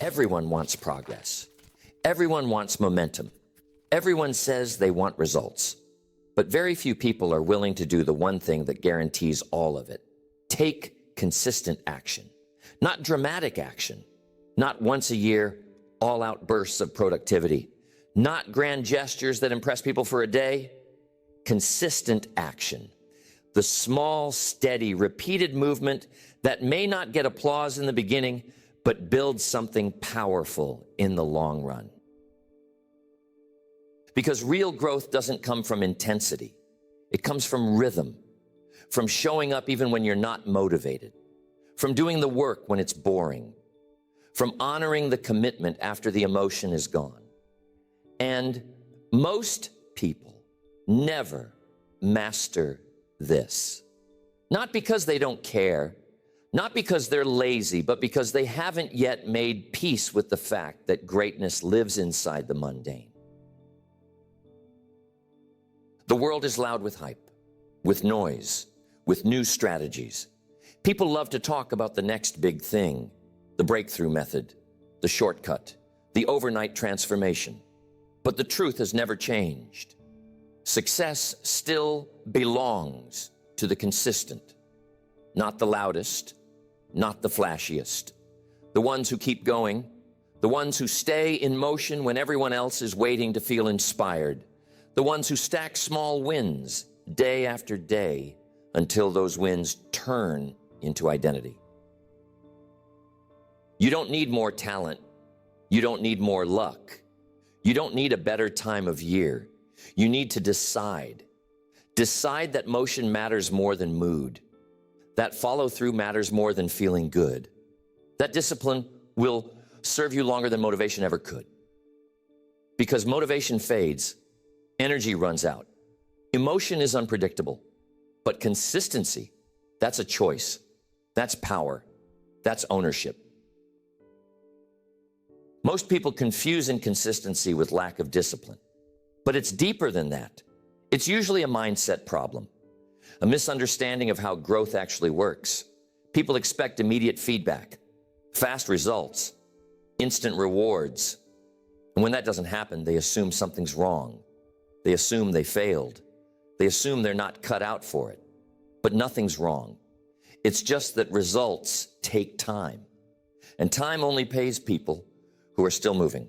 Everyone wants progress. Everyone wants momentum. Everyone says they want results. But very few people are willing to do the one thing that guarantees all of it. Take consistent action. Not dramatic action. Not once a year, all-out bursts of productivity. Not grand gestures that impress people for a day. Consistent action. The small, steady, repeated movement that may not get applause in the beginning, but builds something powerful in the long run. Because real growth doesn't come from intensity. It comes from rhythm, from showing up even when you're not motivated, from doing the work when it's boring, from honoring the commitment after the emotion is gone. And most people never master this. Not because they don't care, not because they're lazy, but because they haven't yet made peace with the fact that greatness lives inside the mundane. The world is loud with hype, with noise, with new strategies. People love to talk about the next big thing, the breakthrough method, the shortcut, the overnight transformation. But the truth has never changed. Success still belongs to the consistent, not the loudest, not the flashiest. The ones who keep going, the ones who stay in motion when everyone else is waiting to feel inspired, the ones who stack small wins day after day until those wins turn into identity. You don't need more talent. You don't need more luck. You don't need a better time of year. You need to decide. Decide that motion matters more than mood. That follow-through matters more than feeling good. That discipline will serve you longer than motivation ever could. Because motivation fades, energy runs out. Emotion is unpredictable. But consistency, that's a choice. That's power. That's ownership. Most people confuse inconsistency with lack of discipline. But it's deeper than that. It's usually a mindset problem, a misunderstanding of how growth actually works. People expect immediate feedback, fast results, instant rewards. And when that doesn't happen, they assume something's wrong. They assume they failed. They assume they're not cut out for it. But nothing's wrong. It's just that results take time. And time only pays people who are still moving.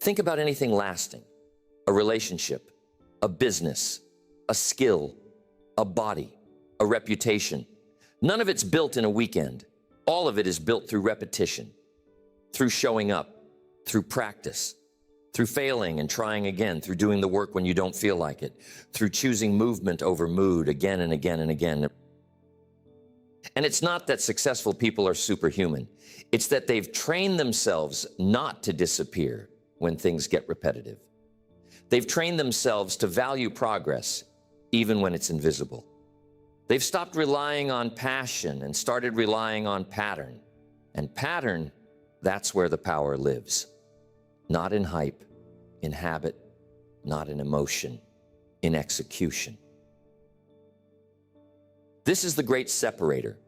Think about anything lasting: a relationship, a business, a skill, a body, a reputation. None of it's built in a weekend. All of it is built through repetition, through showing up, through practice, through failing and trying again, through doing the work when you don't feel like it, through choosing movement over mood again and again and again. And it's not that successful people are superhuman. It's that they've trained themselves not to disappear when things get repetitive. They've trained themselves to value progress even when it's invisible. They've stopped relying on passion and started relying on pattern. And pattern, that's where the power lives. Not in hype, in habit, not in emotion, in execution. This is the great separator.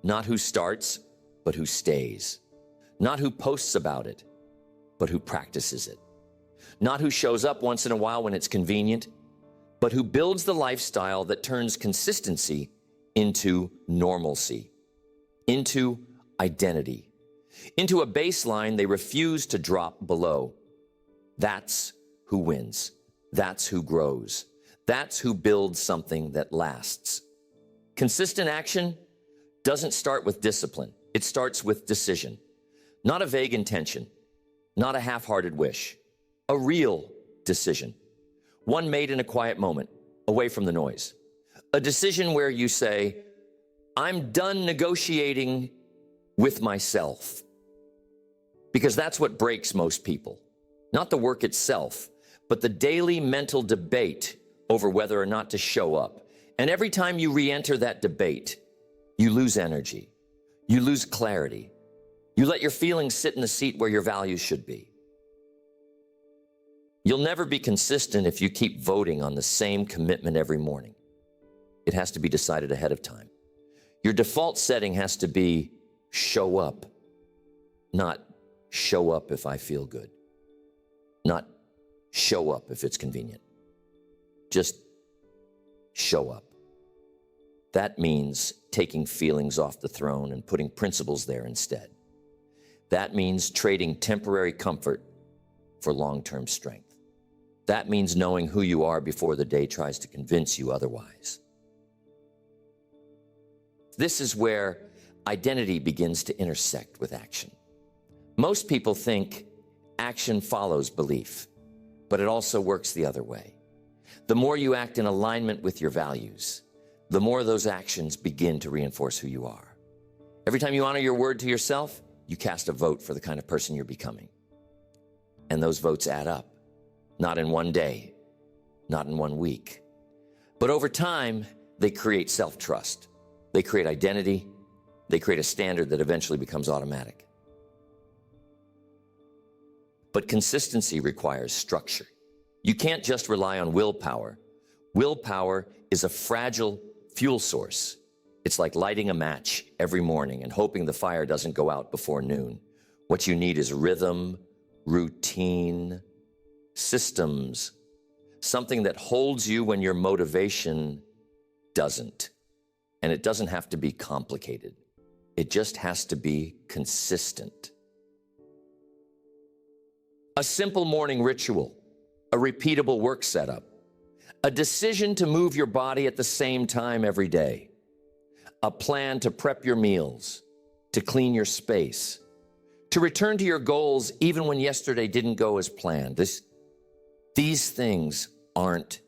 Not who starts, but who stays. Not who posts about it, but who practices it. Not who shows up once in a while when it's convenient, but who builds the lifestyle that turns consistency into normalcy, into identity, into a baseline they refuse to drop below. That's who wins. That's who grows. That's who builds something that lasts. Consistent action doesn't start with discipline. It starts with decision. Not a vague intention, not a half-hearted wish, a real decision. One made in a quiet moment, away from the noise. A decision where you say, I'm done negotiating with myself. Because that's what breaks most people. Not the work itself, but the daily mental debate over whether or not to show up. And every time you re-enter that debate, you lose energy. You lose clarity. You let your feelings sit in the seat where your values should be. You'll never be consistent if you keep voting on the same commitment every morning. It has to be decided ahead of time. Your default setting has to be show up, not show up if I feel good, not show up if it's convenient. Just show up. That means taking feelings off the throne and putting principles there instead. That means trading temporary comfort for long-term strength. That means knowing who you are before the day tries to convince you otherwise. This is where identity begins to intersect with action. Most people think action follows belief, but it also works the other way. The more you act in alignment with your values, the more those actions begin to reinforce who you are. Every time you honor your word to yourself, you cast a vote for the kind of person you're becoming. And those votes add up, not in one day, not in 1 week, but over time, they create self-trust. They create identity. They create a standard that eventually becomes automatic. But consistency requires structure. You can't just rely on willpower. Willpower is a fragile fuel source. It's like lighting a match every morning and hoping the fire doesn't go out before noon. What you need is rhythm, routine, systems, something that holds you when your motivation doesn't. And it doesn't have to be complicated. It just has to be consistent. A simple morning ritual, a repeatable work setup, a decision to move your body at the same time every day, a plan to prep your meals, to clean your space, to return to your goals even when yesterday didn't go as planned. These things aren't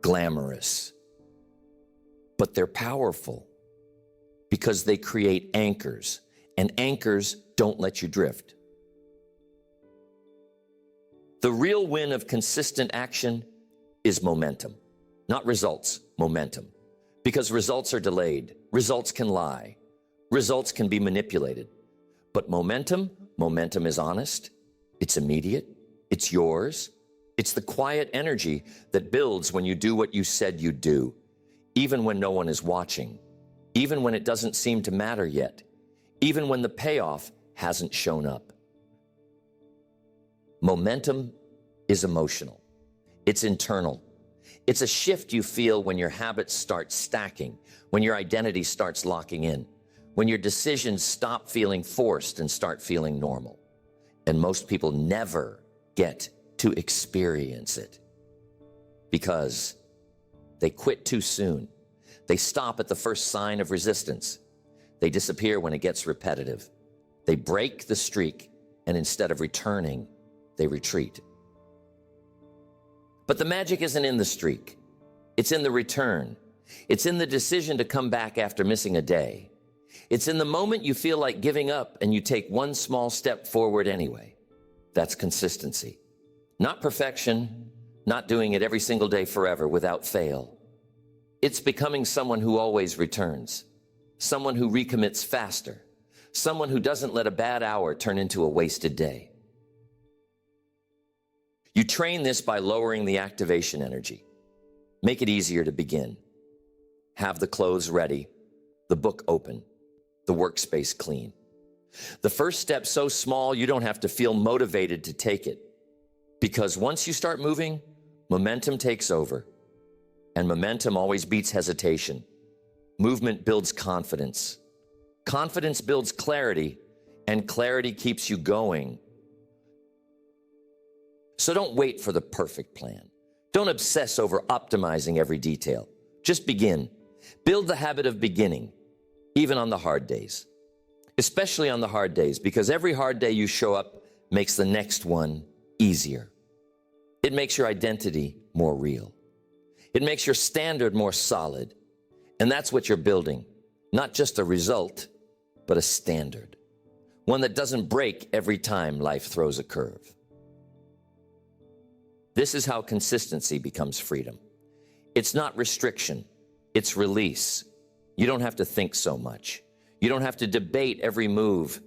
glamorous, but they're powerful because they create anchors, and anchors don't let you drift. The real win of consistent action is momentum, not results, momentum. Because results are delayed, results can lie, results can be manipulated. But momentum is honest, it's immediate, it's yours. It's the quiet energy that builds when you do what you said you'd do, even when no one is watching, even when it doesn't seem to matter yet, even when the payoff hasn't shown up. Momentum is emotional. It's internal. It's a shift you feel when your habits start stacking, when your identity starts locking in, when your decisions stop feeling forced and start feeling normal. And most people never get to experience it because they quit too soon. They stop at the first sign of resistance. They disappear when it gets repetitive. They break the streak, and instead of returning, they retreat. But the magic isn't in the streak. It's in the return. It's in the decision to come back after missing a day. It's in the moment you feel like giving up and you take one small step forward anyway. That's consistency. Not perfection, not doing it every single day forever without fail. It's becoming someone who always returns, someone who recommits faster, someone who doesn't let a bad hour turn into a wasted day. You train this by lowering the activation energy. Make it easier to begin. Have the clothes ready, the book open, the workspace clean. The first step so small you don't have to feel motivated to take it. Because once you start moving, momentum takes over. And momentum always beats hesitation. Movement builds confidence. Confidence builds clarity, and clarity keeps you going. So don't wait for the perfect plan. Don't obsess over optimizing every detail. Just begin. Build the habit of beginning, even on the hard days. Especially on the hard days, because every hard day you show up makes the next one easier. It makes your identity more real. It makes your standard more solid. And that's what you're building. Not just a result, but a standard. One that doesn't break every time life throws a curve. This is how consistency becomes freedom. It's not restriction, it's release. You don't have to think so much. You don't have to debate every move.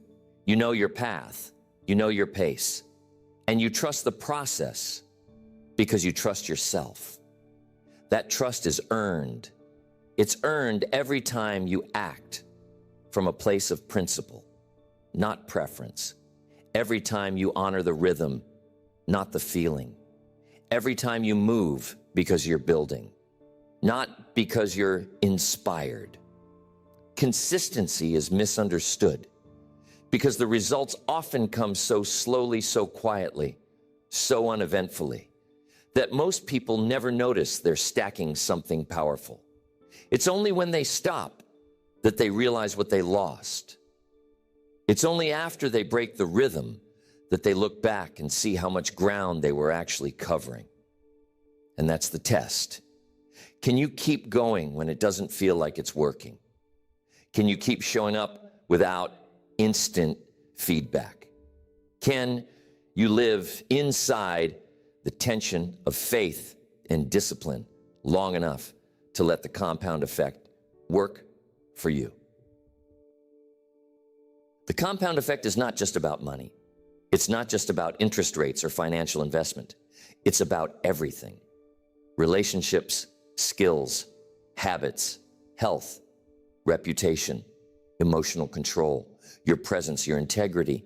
You know your path, you know your pace, and you trust the process because you trust yourself. That trust is earned. It's earned every time you act from a place of principle. not preference. Every time you honor the rhythm, not the feeling. Every time you move because you're building, not because you're inspired. Consistency is misunderstood because the results often come so slowly, so quietly, so uneventfully, that most people never notice they're stacking something powerful. It's only when they stop that they realize what they lost. It's only after they break the rhythm that they look back and see how much ground they were actually covering. And that's the test. Can you keep going when it doesn't feel like it's working? Can you keep showing up without instant feedback? Can you live inside the tension of faith and discipline long enough to let the compound effect work for you? The compound effect is not just about money. It's not just about interest rates or financial investment. It's about everything. Relationships, skills, habits, health, reputation, emotional control, your presence, your integrity.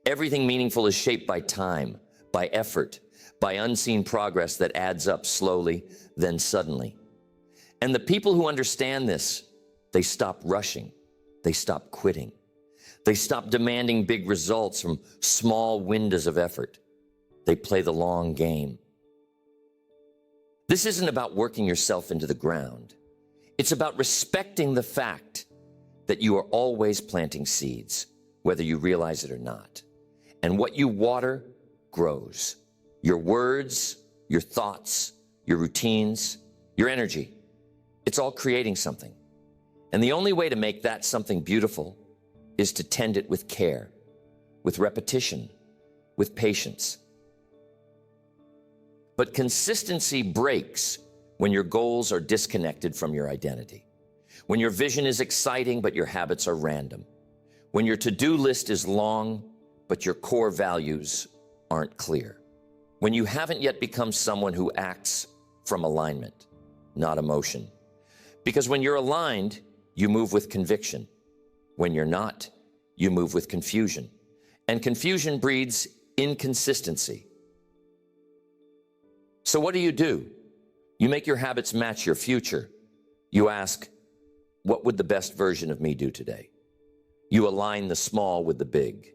Everything meaningful is shaped by time, by effort, by unseen progress that adds up slowly, then suddenly. And the people who understand this, they stop rushing. They stop quitting. They stop demanding big results from small windows of effort. They play the long game. This isn't about working yourself into the ground. It's about respecting the fact that you are always planting seeds, whether you realize it or not. And what you water grows. Your words, your thoughts, your routines, your energy. It's all creating something. And the only way to make that something beautiful is to tend it with care, with repetition, with patience. But consistency breaks when your goals are disconnected from your identity, when your vision is exciting but your habits are random, when your to-do list is long but your core values aren't clear, when you haven't yet become someone who acts from alignment, not emotion. Because when you're aligned, you move with conviction. When you're not, you move with confusion. And confusion breeds inconsistency. So what do? You make your habits match your future. You ask, what would the best version of me do today? You align the small with the big.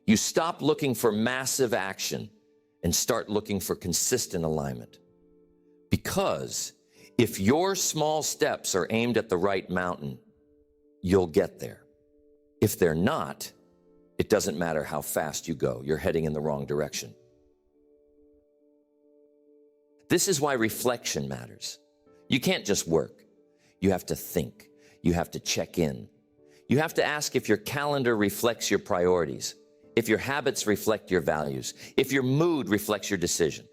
You stop looking for massive action and start looking for consistent alignment. Because if your small steps are aimed at the right mountain, you'll get there. If they're not, it doesn't matter how fast you go, you're heading in the wrong direction. This is why reflection matters. You can't just work. You have to think. You have to check in. You have to ask if your calendar reflects your priorities, if your habits reflect your values, if your mood reflects your decision,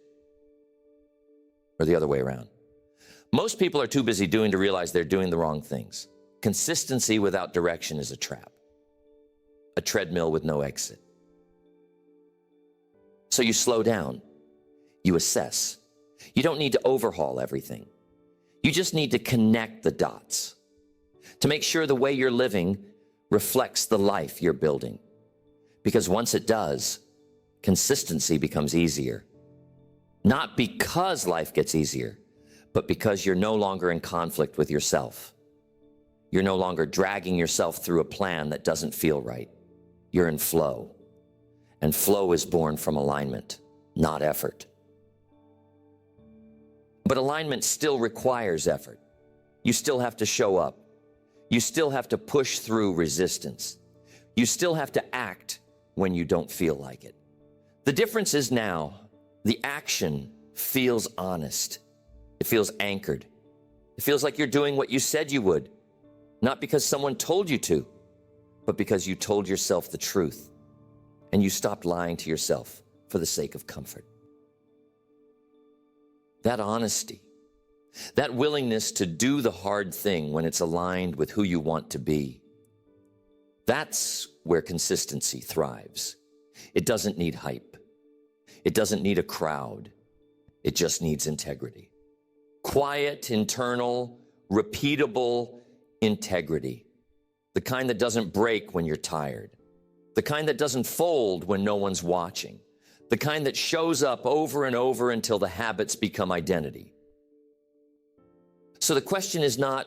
or the other way around. Most people are too busy doing to realize they're doing the wrong things. Consistency without direction is a trap, a treadmill with no exit. So you slow down, you assess. You don't need to overhaul everything. You just need to connect the dots to make sure the way you're living reflects the life you're building. Because once it does, consistency becomes easier. Not because life gets easier, but because you're no longer in conflict with yourself. You're no longer dragging yourself through a plan that doesn't feel right. You're in flow. And flow is born from alignment, not effort. But alignment still requires effort. You still have to show up. You still have to push through resistance. You still have to act when you don't feel like it. The difference is now, the action feels honest. It feels anchored. It feels like you're doing what you said you would, not because someone told you to, but because you told yourself the truth and you stopped lying to yourself for the sake of comfort. That honesty, that willingness to do the hard thing when it's aligned with who you want to be, that's where consistency thrives. It doesn't need hype. It doesn't need a crowd. It just needs integrity. Quiet, internal, repeatable integrity. The kind that doesn't break when you're tired. the kind that doesn't fold when no one's watching, the kind that shows up over and over until the habits become identity. So the question is not,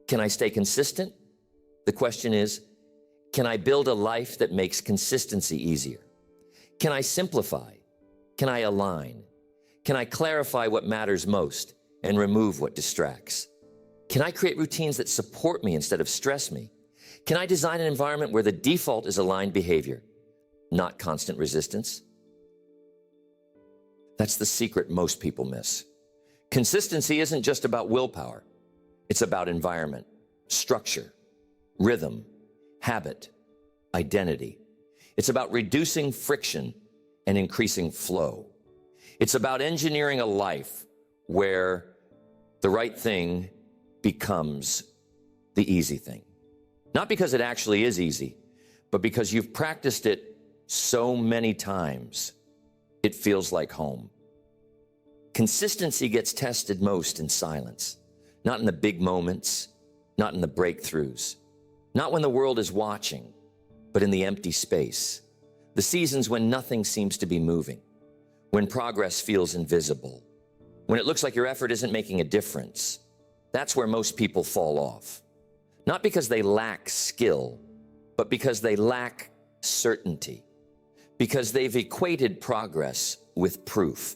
can I stay consistent? The question is, can I build a life that makes consistency easier? Can I simplify? Can I align? Can I clarify what matters most and remove what distracts? Can I create routines that support me instead of stress me? Can I design an environment where the default is aligned behavior, not constant resistance? That's the secret most people miss. Consistency isn't just about willpower. It's about environment, structure, rhythm, habit, identity. It's about reducing friction and increasing flow. It's about engineering a life where the right thing becomes the easy thing. Not because it actually is easy, but because you've practiced it so many times, it feels like home. Consistency gets tested most in silence, not in the big moments, not in the breakthroughs, not when the world is watching, but in the empty space, the seasons when nothing seems to be moving, when progress feels invisible, when it looks like your effort isn't making a difference. That's where most people fall off. Not because they lack skill, but because they lack certainty, because they've equated progress with proof.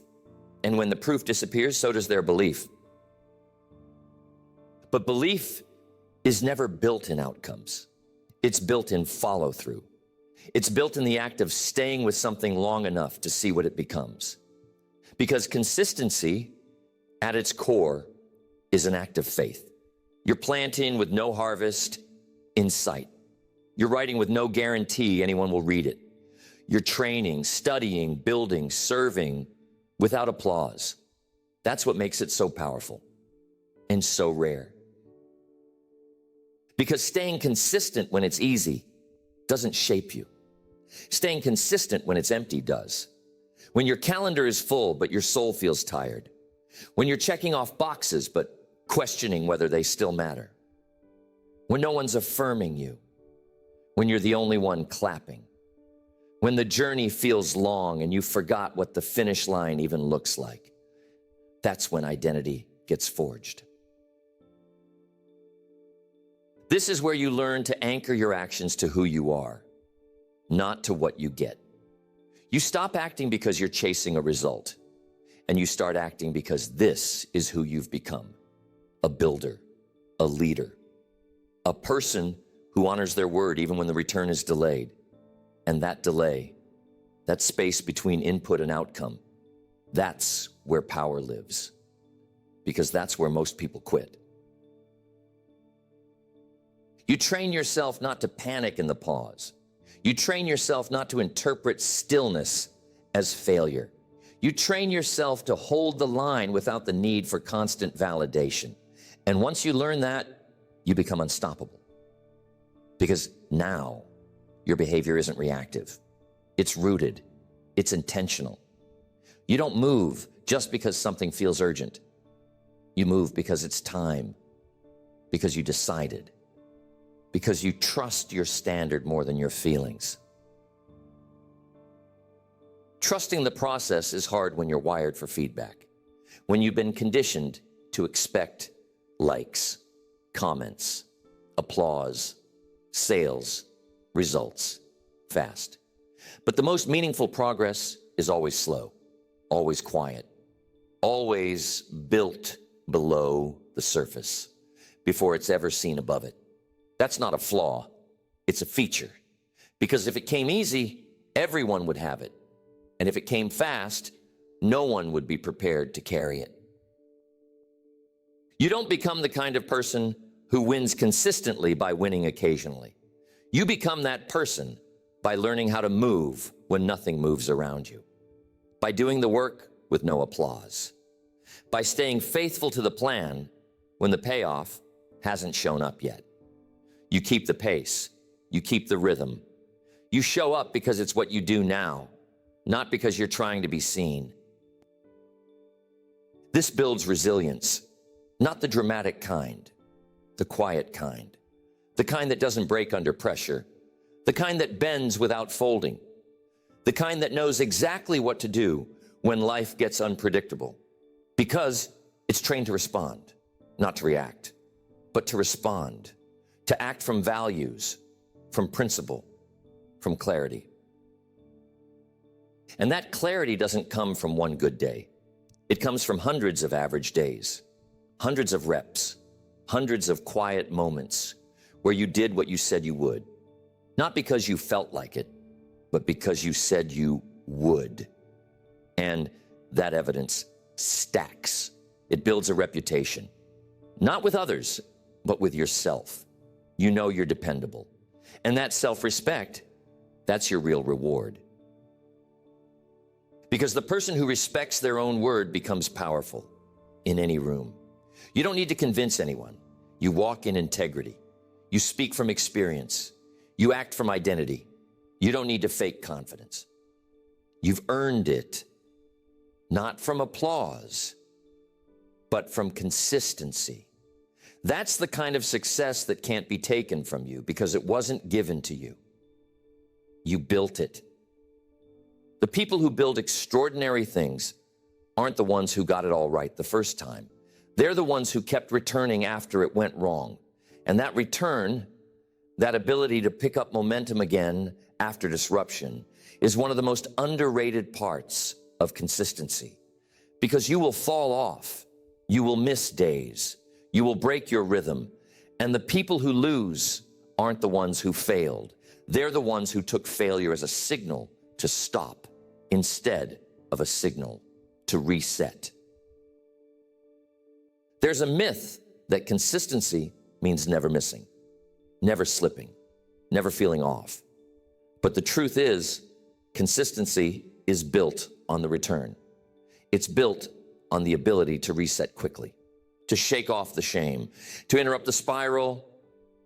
And when the proof disappears, so does their belief. But belief is never built in outcomes. It's built in follow-through. It's built in the act of staying with something long enough to see what it becomes. Because consistency, at its core, is an act of faith. You're planting with no harvest in sight. You're writing with no guarantee anyone will read it. You're training, studying, building, serving without applause. That's what makes it so powerful and so rare. Because staying consistent when it's easy doesn't shape you. Staying consistent when it's empty does. When your calendar is full, but your soul feels tired. When you're checking off boxes, but questioning whether they still matter. When no one's affirming you. When you're the only one clapping. When the journey feels long and you forgot what the finish line even looks like. That's when identity gets forged. This is where you learn to anchor your actions to who you are, not to what you get. You stop acting because you're chasing a result, and you start acting because this is who you've become. A builder, a leader, a person who honors their word even when the return is delayed. And that delay, that space between input and outcome, that's where power lives. Because that's where most people quit. You train yourself not to panic in the pause. You train yourself not to interpret stillness as failure. You train yourself to hold the line without the need for constant validation. And once you learn that, you become unstoppable. Because now, your behavior isn't reactive. It's rooted. It's intentional. You don't move just because something feels urgent. You move because it's time, because you decided, because you trust your standard more than your feelings. Trusting the process is hard when you're wired for feedback, when you've been conditioned to expect likes, comments, applause, sales, results, fast. But the most meaningful progress is always slow, always quiet, always built below the surface before it's ever seen above it. That's not a flaw, it's a feature. Because if it came easy, everyone would have it. And if it came fast, no one would be prepared to carry it. You don't become the kind of person who wins consistently by winning occasionally. You become that person by learning how to move when nothing moves around you, by doing the work with no applause, by staying faithful to the plan when the payoff hasn't shown up yet. You keep the pace, you keep the rhythm. You show up because it's what you do now, not because you're trying to be seen. This builds resilience, not the dramatic kind, the quiet kind, the kind that doesn't break under pressure, the kind that bends without folding, the kind that knows exactly what to do when life gets unpredictable, because it's trained to respond, not to react, but to respond, to act from values, from principle, from clarity. And that clarity doesn't come from one good day. It comes from hundreds of average days, hundreds of reps, hundreds of quiet moments where you did what you said you would, not because you felt like it, but because you said you would. And that evidence stacks. It builds a reputation, not with others, but with yourself. You know you're dependable. And that self-respect, that's your real reward. Because the person who respects their own word becomes powerful in any room. You don't need to convince anyone. You walk in integrity. You speak from experience. You act from identity. You don't need to fake confidence. You've earned it, not from applause, but from consistency. That's the kind of success that can't be taken from you because it wasn't given to you. You built it. The people who build extraordinary things aren't the ones who got it all right the first time. They're the ones who kept returning after it went wrong. And that return, that ability to pick up momentum again after disruption, is one of the most underrated parts of consistency. Because you will fall off, you will miss days, you will break your rhythm, and the people who lose aren't the ones who failed. They're the ones who took failure as a signal to stop instead of a signal to reset. There's a myth that consistency means never missing, never slipping, never feeling off. But the truth is, consistency is built on the return. It's built on the ability to reset quickly, to shake off the shame, to interrupt the spiral,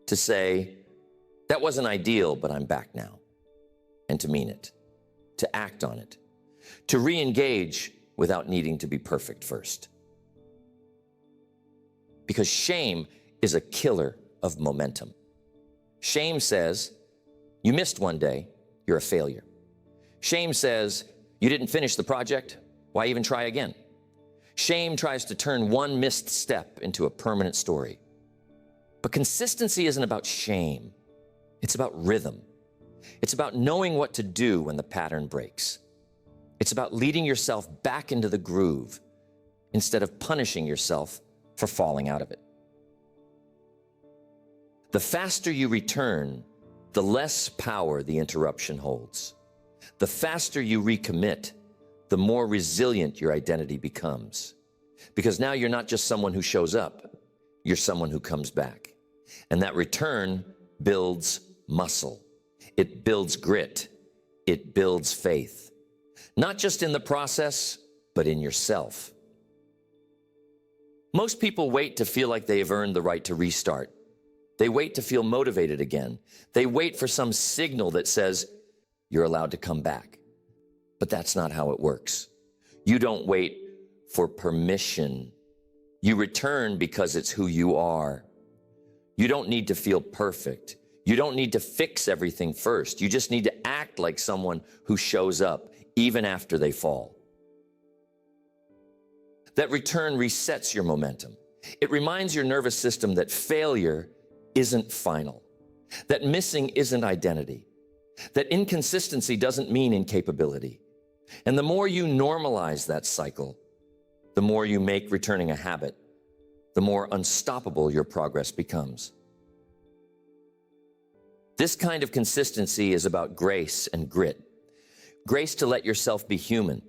to say, that wasn't ideal, but I'm back now, and to mean it, to act on it, to re-engage without needing to be perfect first. Because shame is a killer of momentum. Shame says, you missed one day, you're a failure. Shame says, you didn't finish the project, why even try again? Shame tries to turn one missed step into a permanent story. But consistency isn't about shame. It's about rhythm. It's about knowing what to do when the pattern breaks. It's about leading yourself back into the groove instead of punishing yourself for falling out of it. The faster you return, the less power the interruption holds. The faster you recommit, the more resilient your identity becomes. Because now you're not just someone who shows up, you're someone who comes back. And that return builds muscle. It builds grit. It builds faith. Not just in the process, but in yourself. Most people wait to feel like they have earned the right to restart. They wait to feel motivated again. They wait for some signal that says, you're allowed to come back. But that's not how it works. You don't wait for permission. You return because it's who you are. You don't need to feel perfect. You don't need to fix everything first. You just need to act like someone who shows up even after they fall. That return resets your momentum. It reminds your nervous system that failure isn't final, that missing isn't identity, that inconsistency doesn't mean incapability. And the more you normalize that cycle, the more you make returning a habit, the more unstoppable your progress becomes. This kind of consistency is about grace and grit. Grace to let yourself be human,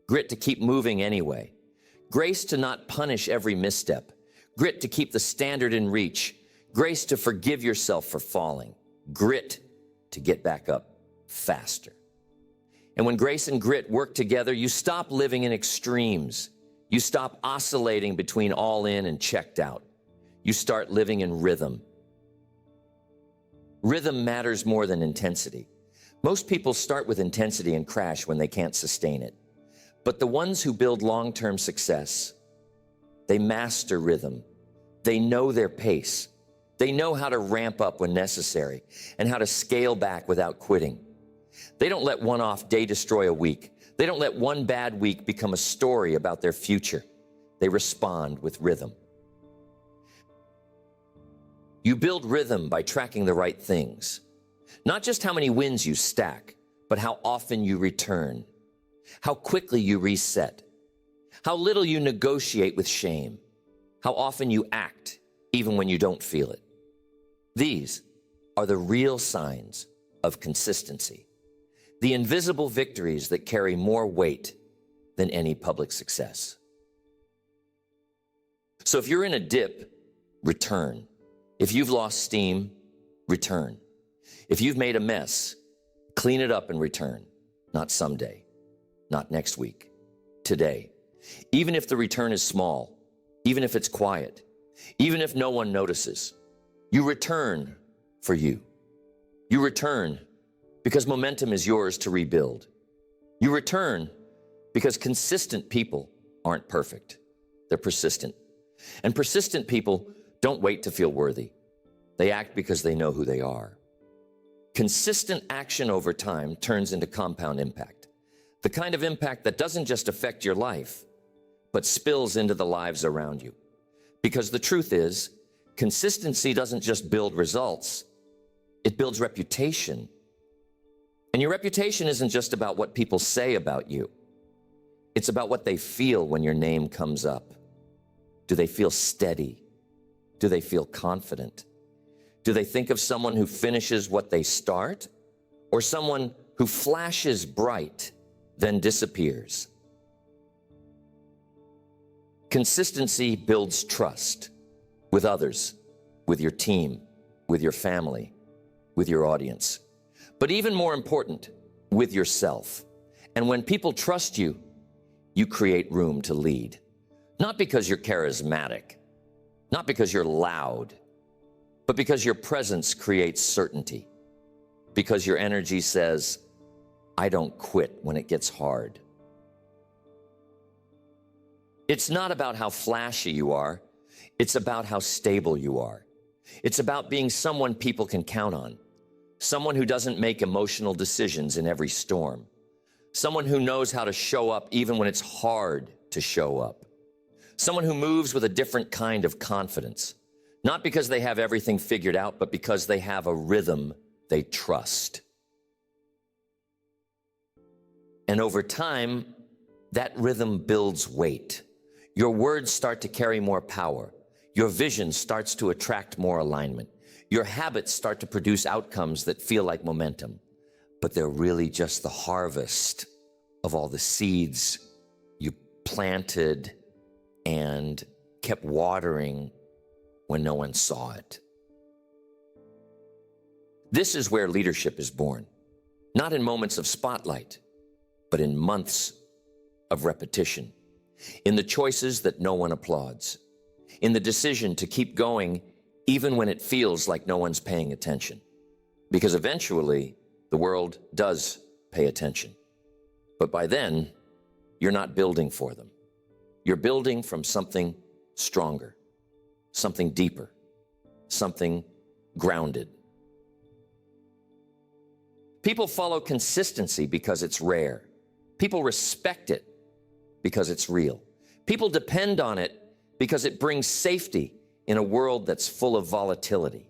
grit to keep moving anyway, grace to not punish every misstep, grit to keep the standard in reach, grace to forgive yourself for falling, grit to get back up faster. And when grace and grit work together, you stop living in extremes. You stop oscillating between all in and checked out. You start living in rhythm. Rhythm matters more than intensity. Most people start with intensity and crash when they can't sustain it. But the ones who build long-term success, they master rhythm. They know their pace. They know how to ramp up when necessary and how to scale back without quitting. They don't let one off day destroy a week. They don't let one bad week become a story about their future. They respond with rhythm. You build rhythm by tracking the right things. Not just how many wins you stack, but how often you return, how quickly you reset, how little you negotiate with shame, how often you act even when you don't feel it. These are the real signs of consistency, the invisible victories that carry more weight than any public success. So if you're in a dip, return. If you've lost steam, return. If you've made a mess, clean it up and return. Not someday, not next week, today. Even if the return is small, even if it's quiet, even if no one notices, you return for you. You return because momentum is yours to rebuild. You return because consistent people aren't perfect. They're persistent. And persistent people don't wait to feel worthy. They act because they know who they are. Consistent action over time turns into compound impact. The kind of impact that doesn't just affect your life, but spills into the lives around you. Because the truth is, consistency doesn't just build results, it builds reputation. And your reputation isn't just about what people say about you. It's about what they feel when your name comes up. Do they feel steady? Do they feel confident? Do they think of someone who finishes what they start, or someone who flashes bright, then disappears? Consistency builds trust with others, with your team, with your family, with your audience. But even more important, with yourself. And when people trust you, you create room to lead. Not because you're charismatic, not because you're loud, but because your presence creates certainty. Because your energy says, I don't quit when it gets hard. It's not about how flashy you are. It's about how stable you are. It's about being someone people can count on. Someone who doesn't make emotional decisions in every storm. Someone who knows how to show up even when it's hard to show up. Someone who moves with a different kind of confidence. Not because they have everything figured out, but because they have a rhythm they trust. And over time, that rhythm builds weight. Your words start to carry more power. Your vision starts to attract more alignment. Your habits start to produce outcomes that feel like momentum, but they're really just the harvest of all the seeds you planted and kept watering when no one saw it. This is where leadership is born, not in moments of spotlight, but in months of repetition, in the choices that no one applauds, in the decision to keep going even when it feels like no one's paying attention. Because eventually, the world does pay attention. But by then, you're not building for them. You're building from something stronger, something deeper, something grounded. People follow consistency because it's rare. People respect it because it's real. People depend on it because it brings safety in a world that's full of volatility.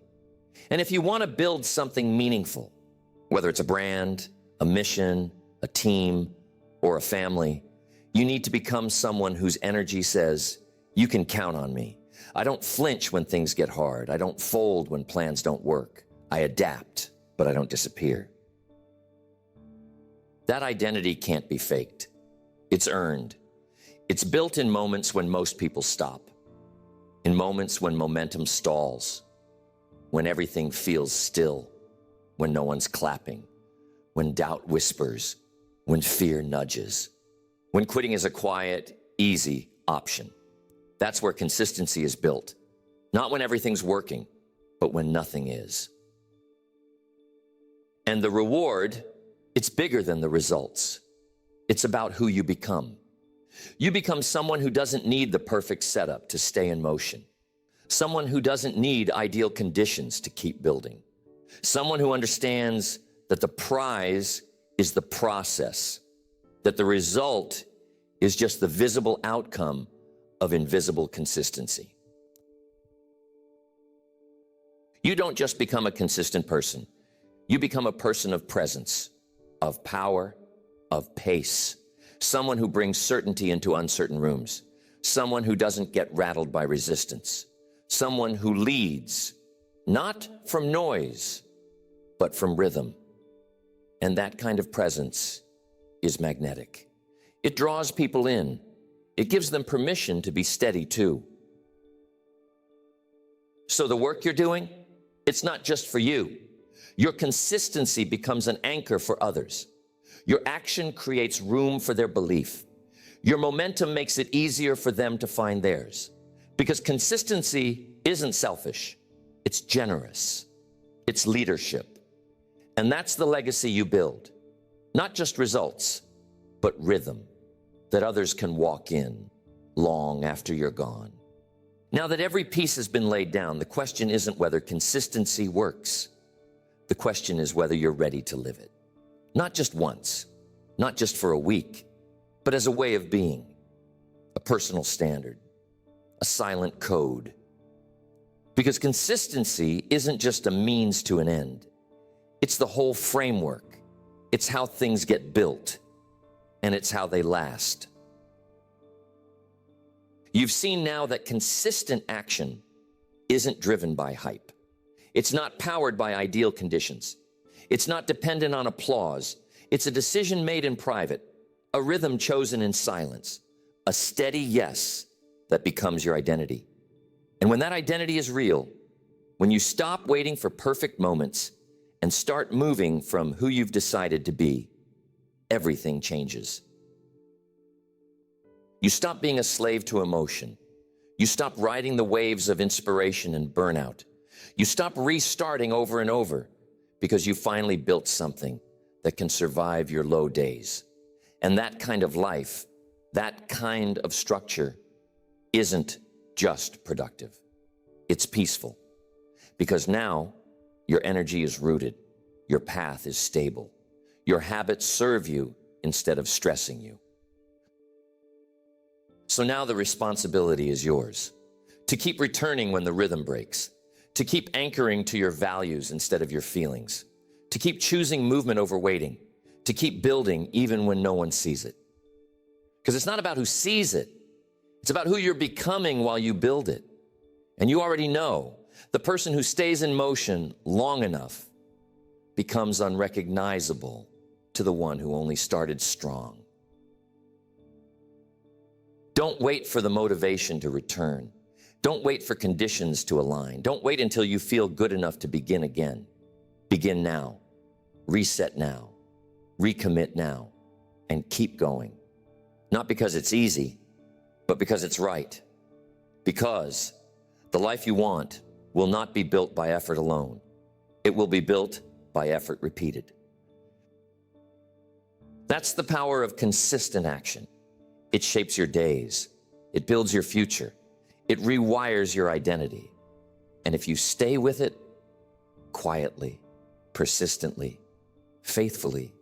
And if you want to build something meaningful, whether it's a brand, a mission, a team, or a family, you need to become someone whose energy says, you can count on me. I don't flinch when things get hard. I don't fold when plans don't work. I adapt, but I don't disappear. That identity can't be faked. It's earned. It's built in moments when most people stop, in moments when momentum stalls, when everything feels still, when no one's clapping, when doubt whispers, when fear nudges, when quitting is a quiet, easy option. That's where consistency is built, not when everything's working, but when nothing is. And the reward, it's bigger than the results. It's about who you become. You become someone who doesn't need the perfect setup to stay in motion. Someone who doesn't need ideal conditions to keep building. Someone who understands that the prize is the process, that the result is just the visible outcome of invisible consistency. You don't just become a consistent person. You become a person of presence, of power, of pace. Someone who brings certainty into uncertain rooms. Someone who doesn't get rattled by resistance. Someone who leads, not from noise, but from rhythm. And that kind of presence is magnetic. It draws people in. It gives them permission to be steady too. So the work you're doing, it's not just for you. Your consistency becomes an anchor for others. Your action creates room for their belief. Your momentum makes it easier for them to find theirs. Because consistency isn't selfish. It's generous. It's leadership. And that's the legacy you build. Not just results, but rhythm that others can walk in long after you're gone. Now that every piece has been laid down, the question isn't whether consistency works. The question is whether you're ready to live it. Not just once, not just for a week, but as a way of being, a personal standard, a silent code. Because consistency isn't just a means to an end. It's the whole framework. It's how things get built, and it's how they last. You've seen now that consistent action isn't driven by hype. It's not powered by ideal conditions. It's not dependent on applause. It's a decision made in private, a rhythm chosen in silence, a steady yes that becomes your identity. And when that identity is real, when you stop waiting for perfect moments and start moving from who you've decided to be, everything changes. You stop being a slave to emotion. You stop riding the waves of inspiration and burnout. You stop restarting over and over because you finally built something that can survive your low days. And that kind of life, that kind of structure isn't just productive. It's peaceful because now your energy is rooted. Your path is stable. Your habits serve you instead of stressing you. So now the responsibility is yours to keep returning when the rhythm breaks, to keep anchoring to your values instead of your feelings, to keep choosing movement over waiting, to keep building even when no one sees it. Because it's not about who sees it. It's about who you're becoming while you build it. And you already know the person who stays in motion long enough becomes unrecognizable to the one who only started strong. Don't wait for the motivation to return. Don't wait for conditions to align. Don't wait until you feel good enough to begin again. Begin now. Reset now. Recommit now. And keep going. Not because it's easy, but because it's right. Because the life you want will not be built by effort alone. It will be built by effort repeated. That's the power of consistent action. It shapes your days. It builds your future. It rewires your identity. And if you stay with it quietly, persistently, faithfully,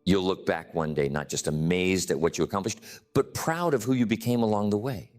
you'll look back one day not just amazed at what you accomplished, but proud of who you became along the way.